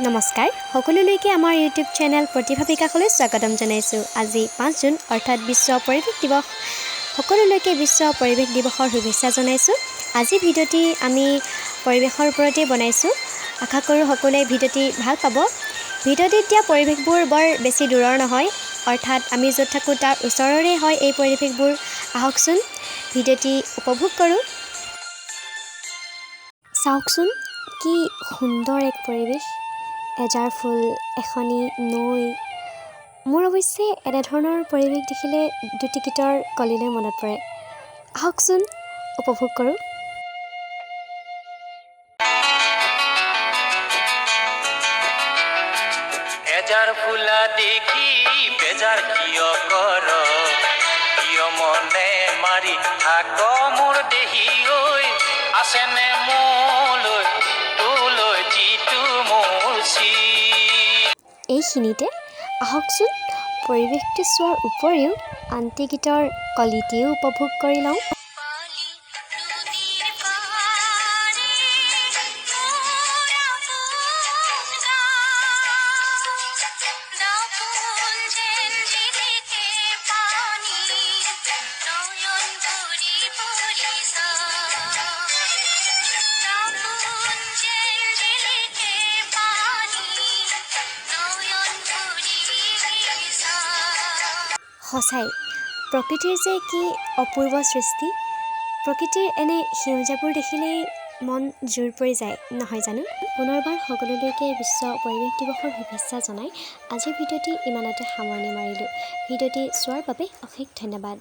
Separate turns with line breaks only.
নমস্কাৰ সকলোলৈকে আমাৰ ইউটিউব চেনেল প্ৰতিভা বিকাশলৈ স্বাগতম জনাইছোঁ। আজি 5 জুন অৰ্থাৎ বিশ্ব পৰিৱেশ দিৱস। সকলোলৈকে বিশ্ব পৰিৱেশ দিৱসৰ শুভেচ্ছা জনাইছোঁ। আজি ভিডিঅ'টি আমি পৰিৱেশৰ ওপৰতে বনাইছোঁ। আশা কৰোঁ সকলোৱে ভিডিঅ'টি ভাল পাব। ভিডিঅ'টিত দিয়া পৰিৱেশবোৰ বৰ বেছি দূৰৰ নহয়, অৰ্থাৎ আমি য'ত থাকোঁ তাৰ ওচৰৰে হয় এই পৰিৱেশবোৰ। আহকচোন ভিডিঅ'টি উপভোগ কৰোঁ। চাওকচোন কি সুন্দৰ এক পৰিৱেশ। এজাৰ ফুল, এখনি নৈ। মোৰ অৱশ্যে এনেধৰণৰ পৰিৱেশ দেখিলে দুটিকিটৰ কলিলৈ মনত পৰে। আহকচোন উপভোগ কৰোঁ।
এজাৰ ফুলা দেখি বেজাৰ কিয় কৰ, কিয় মনে মাৰি থাক মোৰ দেহি ঐ, আছেনে মোলৈ তোলৈ যিটো মোৰ
এইখিনিতে আহকচোন পৰিৱেশটো চোৱাৰ উপৰিও আনটি গীতৰ কলিটিও উপভোগ কৰি লওঁ। সঁচাই প্ৰকৃতিৰ যে কি অপূৰ্ব সৃষ্টি। প্ৰকৃতিৰ এনে সেউজীয়াবোৰ দেখিলেই মন জোৰ পৰি যায়, নহয় জানো? পুনৰবাৰ সকলোলৈকে বিশ্ব পৰিৱেশ দিৱসৰ শুভেচ্ছা জনাই আজিৰ ভিডিঅ'টি ইমানতে সামৰণি মাৰিলোঁ। ভিডিঅ'টি চোৱাৰ বাবে অশেষ ধন্যবাদ।